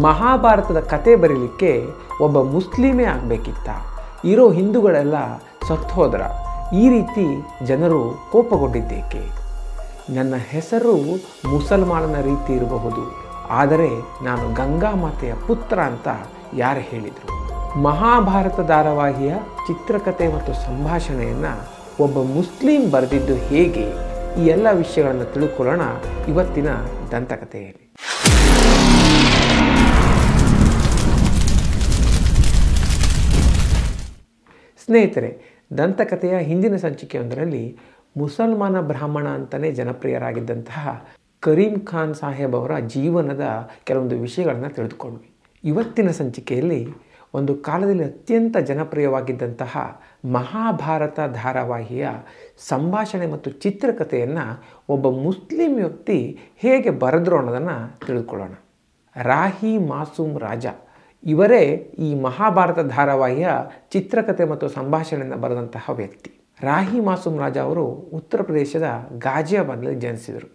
ಮಹಾಭಾರತದ ಕತೆ ಬರೀಲಿಕ್ಕೆ ಒಬ್ಬ ಮುಸ್ಲಿಮೇ ಆಗಬೇಕಿತ್ತ? ಇರೋ ಹಿಂದೂಗಳೆಲ್ಲ ಸತ್ತೋದ್ರ? ಈ ರೀತಿ ಜನರು ಕೋಪಗೊಂಡಿದ್ದೇಕೆ? ನನ್ನ ಹೆಸರು ಮುಸಲ್ಮಾನನ ರೀತಿ ಇರಬಹುದು, ಆದರೆ ನಾನು ಗಂಗಾ ಮಾತೆಯ ಪುತ್ರ ಅಂತ ಯಾರು ಹೇಳಿದರು? ಮಹಾಭಾರತ ಧಾರಾವಾಹಿಯ ಚಿತ್ರಕಥೆ ಮತ್ತು ಸಂಭಾಷಣೆಯನ್ನು ಒಬ್ಬ ಮುಸ್ಲಿಂ ಬರೆದಿದ್ದು ಹೇಗೆ? ಈ ಎಲ್ಲ ವಿಷಯಗಳನ್ನು ತಿಳ್ಕೊಳ್ಳೋಣ ಇವತ್ತಿನ ದಂತಕಥೆಯಲ್ಲಿ. ಸ್ನೇಹಿತರೆ, ದಂತಕಥೆಯ ಹಿಂದಿನ ಸಂಚಿಕೆಯೊಂದರಲ್ಲಿ ಮುಸಲ್ಮಾನ ಬ್ರಾಹ್ಮಣ ಅಂತಲೇ ಜನಪ್ರಿಯರಾಗಿದ್ದಂತಹ ಕರೀಂ ಖಾನ್ ಸಾಹೇಬ್ ಅವರ ಜೀವನದ ಕೆಲವೊಂದು ವಿಷಯಗಳನ್ನು ತಿಳಿದುಕೊಂಡ್ವಿ. ಇವತ್ತಿನ ಸಂಚಿಕೆಯಲ್ಲಿ ಒಂದು ಕಾಲದಲ್ಲಿ ಅತ್ಯಂತ ಜನಪ್ರಿಯವಾಗಿದ್ದಂತಹ ಮಹಾಭಾರತ ಧಾರಾವಾಹಿಯ ಸಂಭಾಷಣೆ ಮತ್ತು ಚಿತ್ರಕಥೆಯನ್ನು ಒಬ್ಬ ಮುಸ್ಲಿಂ ವ್ಯಕ್ತಿ ಹೇಗೆ ಬರೆದ್ರು ಅನ್ನೋದನ್ನು ತಿಳಿದುಕೊಳ್ಳೋಣ. ರಾಹಿ ಮಾಸೂಮ್ ರಾಜಾ ಇವರೇ ಈ ಮಹಾಭಾರತ ಧಾರಾವಾಹಿಯ ಚಿತ್ರಕಥೆ ಮತ್ತು ಸಂಭಾಷಣೆಯನ್ನು ಬರೆದಂತಹ ವ್ಯಕ್ತಿ. ರಾಹಿ ಮಾಸೂಮ್ ರಾಜಾ ಅವರು ಉತ್ತರ ಪ್ರದೇಶದ ಗಾಜಿಯಾಬಾದ್ನಲ್ಲಿ ಜನಿಸಿದರು.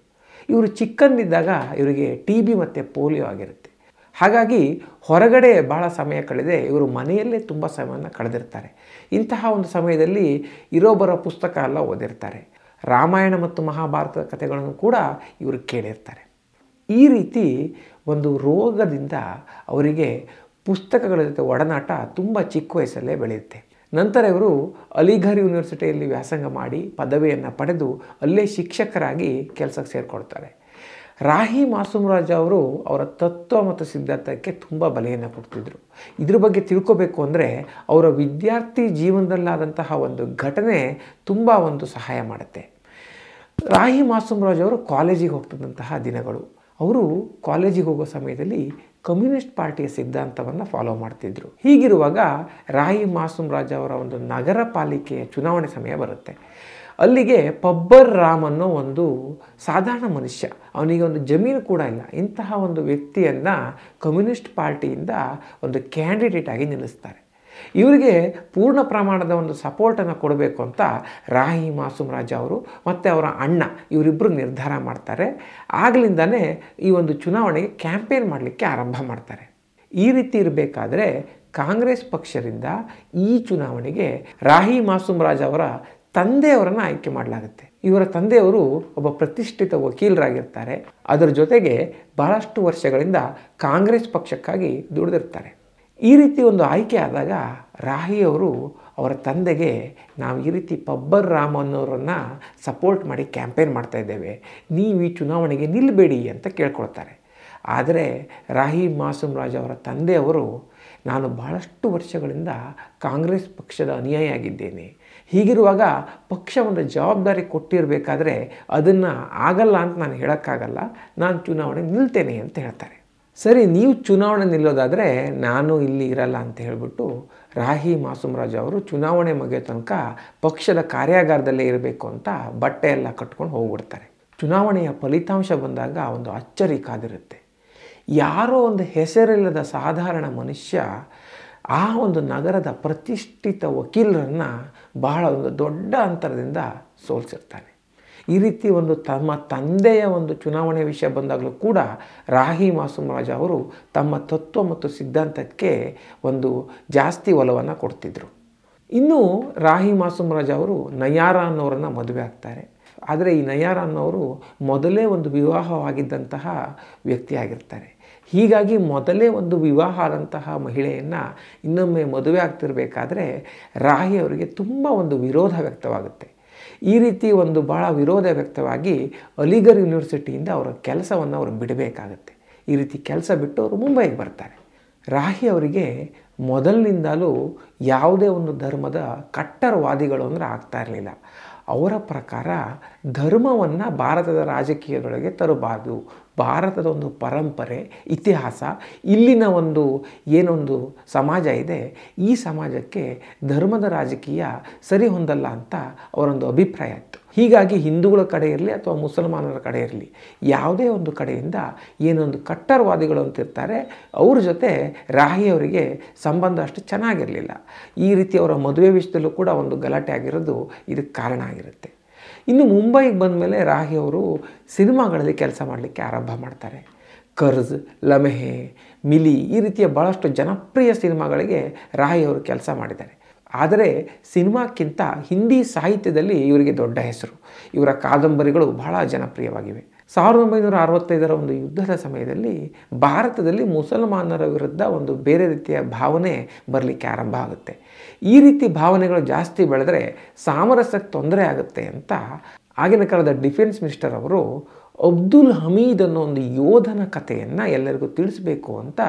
ಇವರು ಚಿಕ್ಕಂದಿದ್ದಾಗ ಇವರಿಗೆ TB ಮತ್ತು ಪೋಲಿಯೋ ಆಗಿರುತ್ತೆ. ಹಾಗಾಗಿ ಹೊರಗಡೆ ಭಾಳ ಸಮಯ ಕಳೆದೇ ಇವರು ಮನೆಯಲ್ಲೇ ತುಂಬ ಸಮಯವನ್ನು ಕಳೆದಿರ್ತಾರೆ. ಇಂತಹ ಒಂದು ಸಮಯದಲ್ಲಿ ಇರೋಬ್ಬರ ಪುಸ್ತಕ ಎಲ್ಲ ಓದಿರ್ತಾರೆ. ರಾಮಾಯಣ ಮತ್ತು ಮಹಾಭಾರತದ ಕಥೆಗಳನ್ನು ಕೂಡ ಇವರು ಕೇಳಿರ್ತಾರೆ. ಈ ರೀತಿ ಒಂದು ರೋಗದಿಂದ ಅವರಿಗೆ ಪುಸ್ತಕಗಳ ಜೊತೆ ಒಡನಾಟ ತುಂಬ ಚಿಕ್ಕ ವಯಸ್ಸಲ್ಲೇ ಬೆಳೆಯುತ್ತೆ. ನಂತರ ಇವರು ಅಲಿಘರ್ ಯೂನಿವರ್ಸಿಟಿಯಲ್ಲಿ ವ್ಯಾಸಂಗ ಮಾಡಿ ಪದವಿಯನ್ನು ಪಡೆದು ಅಲ್ಲೇ ಶಿಕ್ಷಕರಾಗಿ ಕೆಲಸಕ್ಕೆ ಸೇರಿಕೊಳ್ತಾರೆ. ರಾಹಿ ಮಾಸೂಮ್ ರಾಜಾ ಅವರು ಅವರ ತತ್ವ ಮತ್ತು ಸಿದ್ಧಾಂತಕ್ಕೆ ತುಂಬ ಬಲೆಯನ್ನು ಕೊಡ್ತಿದ್ರು. ಇದ್ರ ಬಗ್ಗೆ ತಿಳ್ಕೋಬೇಕು ಅಂದರೆ ಅವರ ವಿದ್ಯಾರ್ಥಿ ಜೀವನದಲ್ಲಾದಂತಹ ಒಂದು ಘಟನೆ ತುಂಬ ಒಂದು ಸಹಾಯ ಮಾಡುತ್ತೆ. ರಾಹಿ ಮಾಸೂಮ್ ರಾಜಾ ಅವರು ಕಾಲೇಜಿಗೆ ಹೋಗ್ತಿದ್ದಂತಹ ದಿನಗಳು. ಅವರು ಕಾಲೇಜಿಗೆ ಹೋಗೋ ಸಮಯದಲ್ಲಿ ಕಮ್ಯುನಿಸ್ಟ್ ಪಾರ್ಟಿಯ ಸಿದ್ಧಾಂತವನ್ನು ಫಾಲೋ ಮಾಡ್ತಿದ್ರು. ಹೀಗಿರುವಾಗ ರಾಹಿ ಮಾಸೂಮ್ ರಾಜಾ ಅವರ ಒಂದು ನಗರ ಪಾಲಿಕೆಯ ಚುನಾವಣೆ ಸಮಯ ಬರುತ್ತೆ. ಅಲ್ಲಿಗೆ ಪಬ್ಬರ್ ರಾಮ್ ಅನ್ನೋ ಒಂದು ಸಾಧಾರಣ ಮನುಷ್ಯ, ಅವನಿಗೆ ಒಂದು ಜಮೀನು ಕೂಡ ಇಲ್ಲ, ಇಂತಹ ಒಂದು ವ್ಯಕ್ತಿಯನ್ನು ಕಮ್ಯುನಿಸ್ಟ್ ಪಾರ್ಟಿಯಿಂದ ಒಂದು ಕ್ಯಾಂಡಿಡೇಟ್ ಆಗಿ ನಿಲ್ಲಿಸ್ತಾರೆ. ಇವರಿಗೆ ಪೂರ್ಣ ಪ್ರಮಾಣದ ಒಂದು ಸಪೋರ್ಟನ್ನು ಕೊಡಬೇಕು ಅಂತ ರಾಹಿ ಮಾಸೂಮ್ ರಾಜಾ ಅವರು ಮತ್ತು ಅವರ ಅಣ್ಣ ಇವರಿಬ್ಬರು ನಿರ್ಧಾರ ಮಾಡ್ತಾರೆ. ಆಗಲಿಂದನೇ ಈ ಒಂದು ಚುನಾವಣೆಗೆ ಕ್ಯಾಂಪೇನ್ ಮಾಡಲಿಕ್ಕೆ ಆರಂಭ ಮಾಡ್ತಾರೆ. ಈ ರೀತಿ ಇರಬೇಕಾದ್ರೆ ಕಾಂಗ್ರೆಸ್ ಪಕ್ಷದಿಂದ ಈ ಚುನಾವಣೆಗೆ ರಾಹಿ ಮಾಸೂಮ್ ರಾಜಾ ಅವರ ತಂದೆಯವರನ್ನು ಆಯ್ಕೆ ಮಾಡಲಾಗುತ್ತೆ. ಇವರ ತಂದೆಯವರು ಒಬ್ಬ ಪ್ರತಿಷ್ಠಿತ ವಕೀಲರಾಗಿರ್ತಾರೆ. ಅದರ ಜೊತೆಗೆ ಬಹಳಷ್ಟು ವರ್ಷಗಳಿಂದ ಕಾಂಗ್ರೆಸ್ ಪಕ್ಷಕ್ಕಾಗಿ ದುಡಿದಿರ್ತಾರೆ. ಈ ರೀತಿ ಒಂದು ಆಯ್ಕೆ ಆದಾಗ ರಾಹಿ ಅವರು ಅವರ ತಂದೆಗೆ, ನಾವು ಈ ರೀತಿ ಪಬ್ಬರ್ ರಾಮ್ ಅನ್ನೋರನ್ನು ಸಪೋರ್ಟ್ ಮಾಡಿ ಕ್ಯಾಂಪೇನ್ ಮಾಡ್ತಾ ಇದ್ದೇವೆ, ನೀವು ಈ ಚುನಾವಣೆಗೆ ನಿಲ್ಲಬೇಡಿ ಅಂತ ಕೇಳ್ಕೊಳ್ತಾರೆ. ಆದರೆ ರಾಹಿ ಮಾಸೂಮ್ ರಾಜಾ ಅವರ ತಂದೆಯವರು, ನಾನು ಬಹಳಷ್ಟು ವರ್ಷಗಳಿಂದ ಕಾಂಗ್ರೆಸ್ ಪಕ್ಷದ ಅನುಯಾಯಿ ಆಗಿದ್ದೇನೆ, ಹೀಗಿರುವಾಗ ಪಕ್ಷ ಒಂದು ಜವಾಬ್ದಾರಿ ಕೊಟ್ಟಿರಬೇಕಾದ್ರೆ ಅದನ್ನು ಆಗಲ್ಲ ಅಂತ ನಾನು ಹೇಳೋಕ್ಕಾಗಲ್ಲ, ನಾನು ಚುನಾವಣೆ ನಿಲ್ತೇನೆ ಅಂತ ಹೇಳ್ತಾರೆ. ಸರಿ, ನೀವು ಚುನಾವಣೆ ನಿಲ್ಲೋದಾದರೆ ನಾನು ಇಲ್ಲಿ ಇರಲ್ಲ ಅಂತ ಹೇಳಿಬಿಟ್ಟು ರಾಹಿ ಮಾಸೂಮ್ ರಾಜಾ ಅವರು ಚುನಾವಣೆ ಮುಗಿಯೋ ತನಕ ಪಕ್ಷದ ಕಾರ್ಯಾಗಾರದಲ್ಲೇ ಇರಬೇಕು ಅಂತ ಬಟ್ಟೆ ಎಲ್ಲ ಕಟ್ಕೊಂಡು ಹೋಗ್ಬಿಡ್ತಾರೆ. ಚುನಾವಣೆಯ ಫಲಿತಾಂಶ ಬಂದಾಗ ಒಂದು ಅಚ್ಚರಿ ಕಾದಿರುತ್ತೆ. ಯಾರೋ ಒಂದು ಹೆಸರಿಲ್ಲದ ಸಾಧಾರಣ ಮನುಷ್ಯ ಆ ಒಂದು ನಗರದ ಪ್ರತಿಷ್ಠಿತ ವಕೀಲರನ್ನು ಬಹಳ ಒಂದು ದೊಡ್ಡ ಅಂತರದಿಂದ ಸೋಲಿಸಿರ್ತಾನೆ. ಈ ರೀತಿ ಒಂದು ತಮ್ಮ ತಂದೆಯ ಒಂದು ಚುನಾವಣೆ ವಿಷಯ ಬಂದಾಗಲೂ ಕೂಡ ರಾಹಿ ಮಾಸೂಮ್ ರಾಜಾ ಅವರು ತಮ್ಮ ತತ್ವ ಮತ್ತು ಸಿದ್ಧಾಂತಕ್ಕೆ ಒಂದು ಜಾಸ್ತಿ ಒಲವನ್ನು ಕೊಡ್ತಿದ್ರು. ಇನ್ನು ರಾಹಿ ಮಾಸೂಮ್ ರಾಜಾ ಅವರು ನಯಾರಾ ಅನ್ನೋರನ್ನು ಮದುವೆ ಆಗ್ತಾರೆ. ಆದರೆ ಈ ನಯಾರಾ ಅನ್ನೋರು ಮೊದಲೇ ಒಂದು ವಿವಾಹವಾಗಿದ್ದಂತಹ ವ್ಯಕ್ತಿಯಾಗಿರ್ತಾರೆ. ಹೀಗಾಗಿ ಮೊದಲೇ ಒಂದು ವಿವಾಹ ಆದಂತಹ ಮಹಿಳೆಯನ್ನು ಇನ್ನೊಮ್ಮೆ ಮದುವೆ ಆಗ್ತಿರ್ಬೇಕಾದ್ರೆ ರಾಹಿ ಅವರಿಗೆ ತುಂಬ ಒಂದು ವಿರೋಧ ವ್ಯಕ್ತವಾಗುತ್ತೆ. ಈ ರೀತಿ ಒಂದು ಭಾಳ ವಿರೋಧ ವ್ಯಕ್ತವಾಗಿ ಅಲಿಘರ್ ಯೂನಿವರ್ಸಿಟಿಯಿಂದ ಅವರ ಕೆಲಸವನ್ನು ಅವರು ಬಿಡಬೇಕಾಗತ್ತೆ. ಈ ರೀತಿ ಕೆಲಸ ಬಿಟ್ಟು ಅವರು ಮುಂಬೈಗೆ ಬರ್ತಾರೆ. ರಾಹಿ ಅವರಿಗೆ ಮೊದಲಿನಿಂದಲೂ ಯಾವುದೇ ಒಂದು ಧರ್ಮದ ಕಟ್ಟರವಾದಿಗಳು ಅಂದರೆ ಆಗ್ತಾ ಇರಲಿಲ್ಲ. ಅವರ ಪ್ರಕಾರ ಧರ್ಮವನ್ನು ಭಾರತದ ರಾಜಕೀಯದೊಳಗೆ ತರಬಾರದು. ಭಾರತದ ಒಂದು ಪರಂಪರೆ, ಇತಿಹಾಸ, ಇಲ್ಲಿನ ಒಂದು ಏನೊಂದು ಸಮಾಜ ಇದೆ, ಈ ಸಮಾಜಕ್ಕೆ ಧರ್ಮದ ರಾಜಕೀಯ ಸರಿ ಹೊಂದಲ್ಲ ಅಂತ ಅವರೊಂದು ಅಭಿಪ್ರಾಯ ಇತ್ತು. ಹೀಗಾಗಿ ಹಿಂದೂಗಳ ಕಡೆ ಇರಲಿ ಅಥವಾ ಮುಸಲ್ಮಾನರ ಕಡೆ ಇರಲಿ, ಯಾವುದೇ ಒಂದು ಕಡೆಯಿಂದ ಏನೊಂದು ಕಟ್ಟರವಾದಿಗಳು ಅಂತಿರ್ತಾರೆ, ಅವ್ರ ಜೊತೆ ರಾಹಿ ಅವರಿಗೆ ಸಂಬಂಧ ಅಷ್ಟು ಚೆನ್ನಾಗಿರಲಿಲ್ಲ. ಈ ರೀತಿ ಅವರ ಮದುವೆ ವಿಷಯದಲ್ಲೂ ಕೂಡ ಒಂದು ಗಲಾಟೆ ಆಗಿರೋದು ಇದಕ್ಕೆ ಕಾರಣ ಆಗಿರುತ್ತೆ. ಇನ್ನು ಮುಂಬೈಗೆ ಬಂದ ಮೇಲೆ ರಾಹಿ ಅವರು ಸಿನಿಮಾಗಳಲ್ಲಿ ಕೆಲಸ ಮಾಡಲಿಕ್ಕೆ ಆರಂಭ ಮಾಡ್ತಾರೆ. ಕರ್ಜ್, ಲಮೆಹೆ, ಮಿಲಿ ಈ ರೀತಿಯ ಭಾಳಷ್ಟು ಜನಪ್ರಿಯ ಸಿನಿಮಾಗಳಿಗೆ ರಾಹಿ ಅವರು ಕೆಲಸ ಮಾಡಿದ್ದಾರೆ. ಆದರೆ ಸಿನಿಮಾಕ್ಕಿಂತ ಹಿಂದಿ ಸಾಹಿತ್ಯದಲ್ಲಿ ಇವರಿಗೆ ದೊಡ್ಡ ಹೆಸರು. ಇವರ ಕಾದಂಬರಿಗಳು ಬಹಳ ಜನಪ್ರಿಯವಾಗಿವೆ. 1965ರ ಒಂದು ಯುದ್ಧದ ಸಮಯದಲ್ಲಿ ಭಾರತದಲ್ಲಿ ಮುಸಲ್ಮಾನರ ವಿರುದ್ಧ ಒಂದು ಬೇರೆ ರೀತಿಯ ಭಾವನೆ ಬರಲಿಕ್ಕೆ ಆರಂಭ ಆಗುತ್ತೆ. ಈ ರೀತಿ ಭಾವನೆಗಳು ಜಾಸ್ತಿ ಬೆಳೆದರೆ ಸಾಮರಸ್ಯಕ್ಕೆ ತೊಂದರೆ ಆಗುತ್ತೆ ಅಂತ ಆಗಿನ ಕಾಲದ ಡಿಫೆನ್ಸ್ ಮಿನಿಸ್ಟರ್ ಅವರು ಅಬ್ದುಲ್ ಹಮೀದ್ ಅನ್ನೋ ಒಂದು ಯೋಧನ ಕಥೆಯನ್ನು ಎಲ್ಲರಿಗೂ ತಿಳಿಸಬೇಕು ಅಂತ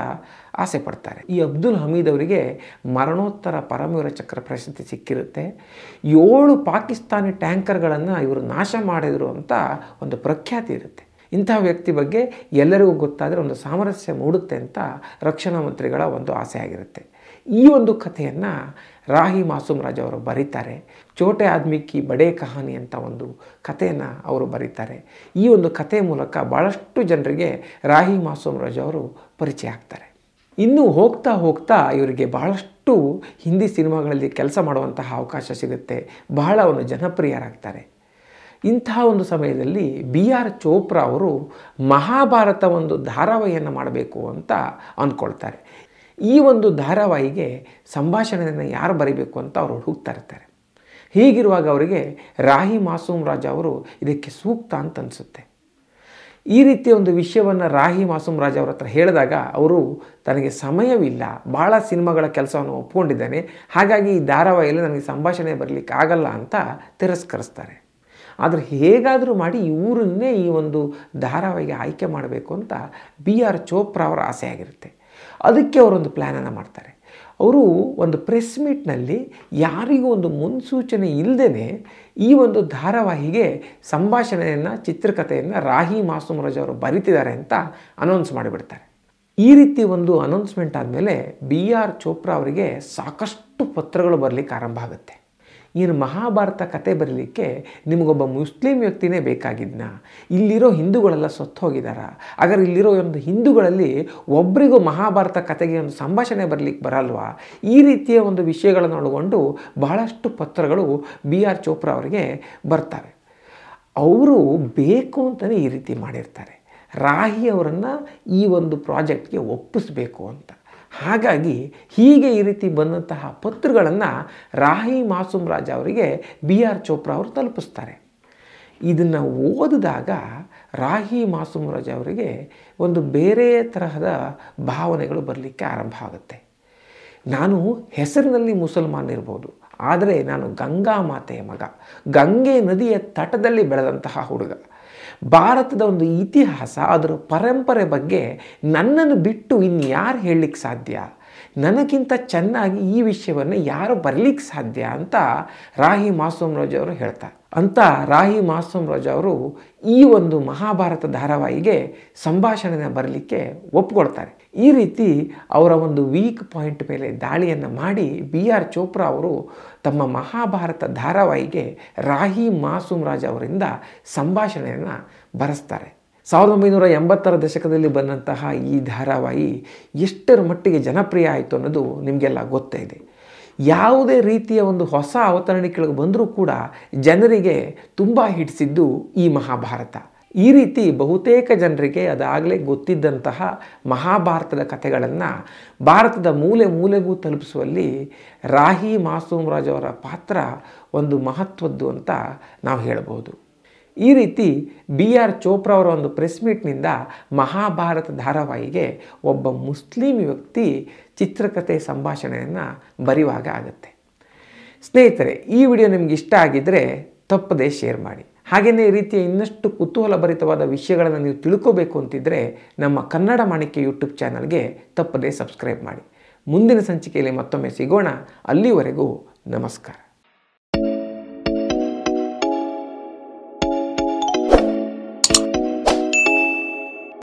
ಆಸೆ ಪಡ್ತಾರೆ. ಈ ಅಬ್ದುಲ್ ಹಮೀದ್ ಅವರಿಗೆ ಮರಣೋತ್ತರ ಪರಮವೀರ ಚಕ್ರ ಪ್ರಶಸ್ತಿ ಸಿಕ್ಕಿರುತ್ತೆ. 7 ಪಾಕಿಸ್ತಾನಿ ಟ್ಯಾಂಕರ್ಗಳನ್ನು ಇವರು ನಾಶ ಮಾಡಿದರು ಅಂತ ಒಂದು ಪ್ರಖ್ಯಾತಿ ಇರುತ್ತೆ. ಇಂತಹ ವ್ಯಕ್ತಿ ಬಗ್ಗೆ ಎಲ್ಲರಿಗೂ ಗೊತ್ತಾದರೆ ಒಂದು ಸಾಮರಸ್ಯ ಮೂಡುತ್ತೆ ಅಂತ ರಕ್ಷಣಾ ಮಂತ್ರಿಗಳ ಒಂದು ಆಸೆ ಆಗಿರುತ್ತೆ. ಈ ಒಂದು ಕಥೆಯನ್ನು ರಾಹಿ ಮಾಸೂಮ್ ರಾಜ್ ಅವರು ಬರೀತಾರೆ. ಛೋಟೆ ಆದ್ಮಿ ಕಿ ಬಡೇ ಕಹಾನಿ ಅಂತ ಒಂದು ಕಥೆಯನ್ನು ಅವರು ಬರೀತಾರೆ. ಈ ಒಂದು ಕಥೆ ಮೂಲಕ ಭಾಳಷ್ಟು ಜನರಿಗೆ ರಾಹಿ ಮಾಸೂಮ್ ರಾಜ್ ಅವರು ಪರಿಚಯ ಆಗ್ತಾರೆ. ಇನ್ನು ಹೋಗ್ತಾ ಹೋಗ್ತಾ ಇವರಿಗೆ ಬಹಳಷ್ಟು ಹಿಂದಿ ಸಿನಿಮಾಗಳಲ್ಲಿ ಕೆಲಸ ಮಾಡುವಂತಹ ಅವಕಾಶ ಸಿಗುತ್ತೆ. ಬಹಳ ಒಂದು ಜನಪ್ರಿಯರಾಗ್ತಾರೆ. ಇಂತಹ ಒಂದು ಸಮಯದಲ್ಲಿ BR ಚೋಪ್ರಾ ಅವರು ಮಹಾಭಾರತ ಒಂದು ಧಾರಾವಾಹಿಯನ್ನು ಮಾಡಬೇಕು ಅಂತ ಅಂದ್ಕೊಳ್ತಾರೆ. ಈ ಒಂದು ಧಾರಾವಾಹಿಗೆ ಸಂಭಾಷಣೆಯನ್ನು ಯಾರು ಬರೀಬೇಕು ಅಂತ ಅವರು ಹುಡುಕ್ತಾ ಇರ್ತಾರೆ. ಹೀಗಿರುವಾಗ ಅವರಿಗೆ ರಾಹಿ ಮಾಸೂಮ್ ರಾಜ್ ಅವರು ಇದಕ್ಕೆ ಸೂಕ್ತ ಅಂತ ಅನಿಸುತ್ತೆ. ಈ ರೀತಿಯ ಒಂದು ವಿಷಯವನ್ನು ರಾಹಿ ಮಾಸೂಮ್ ರಾಜ್ ಅವರ ಹತ್ರ ಹೇಳಿದಾಗ ಅವರು ತನಗೆ ಸಮಯವಿಲ್ಲ, ಭಾಳ ಸಿನಿಮಾಗಳ ಕೆಲಸವನ್ನು ಒಪ್ಕೊಂಡಿದ್ದಾನೆ, ಹಾಗಾಗಿ ಈ ಧಾರಾವಾಹಿಯಲ್ಲಿ ನನಗೆ ಸಂಭಾಷಣೆ ಬರಲಿಕ್ಕೆ ಆಗಲ್ಲ ಅಂತ ತಿರಸ್ಕರಿಸ್ತಾರೆ. ಆದರೆ ಹೇಗಾದರೂ ಮಾಡಿ ಇವರನ್ನೇ ಈ ಒಂದು ಧಾರಾವಾಹಿಗೆ ಆಯ್ಕೆ ಮಾಡಬೇಕು ಅಂತ BR ಚೋಪ್ರಾ ಅವರ ಆಸೆ ಆಗಿರುತ್ತೆ. ಅದಕ್ಕೆ ಅವರೊಂದು ಪ್ಲ್ಯಾನನ್ನು ಮಾಡ್ತಾರೆ. ಅವರು ಒಂದು ಪ್ರೆಸ್ ಮೀಟ್ನಲ್ಲಿ ಯಾರಿಗೂ ಒಂದು ಮುನ್ಸೂಚನೆ ಇಲ್ಲದೇ ಈ ಒಂದು ಧಾರಾವಾಹಿಗೆ ಸಂಭಾಷಣೆಯನ್ನು, ಚಿತ್ರಕಥೆಯನ್ನು ರಾಹಿ ಮಾಸೂಮ್ ರಾಜ್ ಅವರು ಬರೀತಿದ್ದಾರೆ ಅಂತ ಅನೌನ್ಸ್ ಮಾಡಿಬಿಡ್ತಾರೆ. ಈ ರೀತಿ ಒಂದು ಅನೌನ್ಸ್ಮೆಂಟ್ ಆದಮೇಲೆ BR ಚೋಪ್ರಾ ಅವರಿಗೆ ಸಾಕಷ್ಟು ಪತ್ರಗಳು ಬರಲಿಕ್ಕೆ ಆರಂಭ ಆಗುತ್ತೆ. ಏನು ಮಹಾಭಾರತ ಕತೆ ಬರಲಿಕ್ಕೆ ನಿಮಗೊಬ್ಬ ಮುಸ್ಲಿಂ ವ್ಯಕ್ತಿನೇ ಬೇಕಾಗಿದ್ನ? ಇಲ್ಲಿರೋ ಹಿಂದೂಗಳೆಲ್ಲ ಸತ್ತು ಹೋಗಿದ್ದಾರಾ? ಹಾಗಾದ್ರೆ ಇಲ್ಲಿರೋ ಒಂದು ಹಿಂದೂಗಳಲ್ಲಿ ಒಬ್ಬರಿಗೂ ಮಹಾಭಾರತ ಕತೆಗೆ ಒಂದು ಸಂಭಾಷಣೆ ಬರಲಿಕ್ಕೆ ಬರಲ್ವಾ? ಈ ರೀತಿಯ ಒಂದು ವಿಷಯಗಳನ್ನು ಒಳಗೊಂಡು ಬಹಳಷ್ಟು ಪತ್ರಗಳು BR ಚೋಪ್ರಾ ಅವರಿಗೆ ಬರ್ತವೆ. ಅವರು ಬೇಕು ಅಂತಲೇ ಈ ರೀತಿ ಮಾಡಿರ್ತಾರೆ. ರಾಹಿ ಅವರನ್ನು ಈ ಒಂದು ಪ್ರಾಜೆಕ್ಟ್ಗೆ ಒಪ್ಪಿಸಬೇಕು ಅಂತ. ಹಾಗಾಗಿ ಹೀಗೆ ಈ ರೀತಿ ಬಂದಂತಹ ಪತ್ರಗಳನ್ನು ರಾಹಿ ಮಾಸೂಮ್ ರಾಜ್ ಅವರಿಗೆ BR ಚೋಪ್ರಾ ಅವರು ತಲುಪಿಸ್ತಾರೆ. ಇದನ್ನು ಓದಿದಾಗ ರಾಹಿ ಮಾಸೂಮ್ ರಾಜ್ ಅವರಿಗೆ ಒಂದು ಬೇರೆ ತರಹದ ಭಾವನೆಗಳು ಬರಲಿಕ್ಕೆ ಆರಂಭ ಆಗುತ್ತೆ. ನಾನು ಹೆಸರಿನಲ್ಲಿ ಮುಸಲ್ಮಾನ್ ಇರ್ಬೋದು, ಆದರೆ ನಾನು ಗಂಗಾ ಮಾತೆಯ ಮಗ, ಗಂಗೆ ನದಿಯ ತಟದಲ್ಲಿ ಬೆಳೆದಂತಹ ಹುಡುಗ. ಭಾರತದ ಒಂದು ಇತಿಹಾಸ, ಅದರ ಪರಂಪರೆ ಬಗ್ಗೆ ನನ್ನನ್ನು ಬಿಟ್ಟು ಇನ್ಯಾರು ಹೇಳಲಿಕ್ಕೆ ಸಾಧ್ಯ? ನನಗಿಂತ ಚೆನ್ನಾಗಿ ಈ ವಿಷಯವನ್ನು ಯಾರು ಬರಲಿಕ್ಕೆ ಸಾಧ್ಯ ಅಂತ ರಾಹಿ ಮಾಸೂಮ್ ರಾಜ್ ಅವರು ಹೇಳ್ತಾರೆ. ಅಂತ ರಾಹಿ ಮಾಸೂಮ್ ರಾಜ್ ಅವರು ಈ ಒಂದು ಮಹಾಭಾರತ ಧಾರಾವಾಹಿಗೆ ಸಂಭಾಷಣೆನ ಬರಲಿಕ್ಕೆ ಒಪ್ಕೊಳ್ತಾರೆ. ಈ ರೀತಿ ಅವರ ಒಂದು ವೀಕ್ ಪಾಯಿಂಟ್ ಮೇಲೆ ದಾಳಿಯನ್ನು ಮಾಡಿ BR ಚೋಪ್ರಾ ಅವರು ತಮ್ಮ ಮಹಾಭಾರತ ಧಾರಾವಾಹಿಗೆ ರಾಹಿ ಮಾಸೂಮ್ ರಾಜ್ ಅವರಿಂದ ಸಂಭಾಷಣೆಯನ್ನು ಬರೆಸ್ತಾರೆ. 1980ರ ದಶಕದಲ್ಲಿ ಬಂದಂತಹ ಈ ಧಾರಾವಾಹಿ ಎಷ್ಟರ ಮಟ್ಟಿಗೆ ಜನಪ್ರಿಯ ಆಯಿತು ಅನ್ನೋದು ನಿಮಗೆಲ್ಲ ಗೊತ್ತೇ ಇದೆ. ಯಾವುದೇ ರೀತಿಯ ಒಂದು ಹೊಸ ಅವತರಣಿಕೆಗಳಿಗೆ ಬಂದರೂ ಕೂಡ ಜನರಿಗೆ ತುಂಬ ಹಿಡಿಸಿದ್ದು ಈ ಮಹಾಭಾರತ. ಈ ರೀತಿ ಬಹುತೇಕ ಜನರಿಗೆ ಅದಾಗಲೇ ಗೊತ್ತಿದ್ದಂತಹ ಮಹಾಭಾರತದ ಕಥೆಗಳನ್ನು ಭಾರತದ ಮೂಲೆ ಮೂಲೆಗೂ ತಲುಪಿಸುವಲ್ಲಿ ರಾಹಿ ಮಾಸೂಮ್ ರಾಜ್ ಅವರ ಪಾತ್ರ ಒಂದು ಮಹತ್ವದ್ದು ಅಂತ ನಾವು ಹೇಳಬಹುದು. ಈ ರೀತಿ BR ಚೋಪ್ರಾ ಅವರ ಒಂದು ಪ್ರೆಸ್ ಮೀಟ್ನಿಂದ ಮಹಾಭಾರತ ಧಾರಾವಾಹಿಗೆ ಒಬ್ಬ ಮುಸ್ಲಿಂ ವ್ಯಕ್ತಿ ಚಿತ್ರಕಥೆ ಸಂಭಾಷಣೆಯನ್ನು ಬರೆಯುವಾಗ ಆಗುತ್ತೆ. ಸ್ನೇಹಿತರೆ, ಈ ವಿಡಿಯೋ ನಿಮ್ಗೆ ಇಷ್ಟ ಆಗಿದ್ದರೆ ತಪ್ಪದೇ ಶೇರ್ ಮಾಡಿ. ಹಾಗೆಯೇ ಈ ರೀತಿಯ ಇನ್ನಷ್ಟು ಕುತೂಹಲಭರಿತವಾದ ವಿಷಯಗಳನ್ನು ನೀವು ತಿಳ್ಕೋಬೇಕು ಅಂತಿದ್ದರೆ ನಮ್ಮ ಕನ್ನಡ ಮಾಣಿಕ್ಯ ಯೂಟ್ಯೂಬ್ ಚಾನಲ್ಗೆ ತಪ್ಪದೇ ಸಬ್ಸ್ಕ್ರೈಬ್ ಮಾಡಿ. ಮುಂದಿನ ಸಂಚಿಕೆಯಲ್ಲಿ ಮತ್ತೊಮ್ಮೆ ಸಿಗೋಣ. ಅಲ್ಲಿವರೆಗೂ ನಮಸ್ಕಾರ.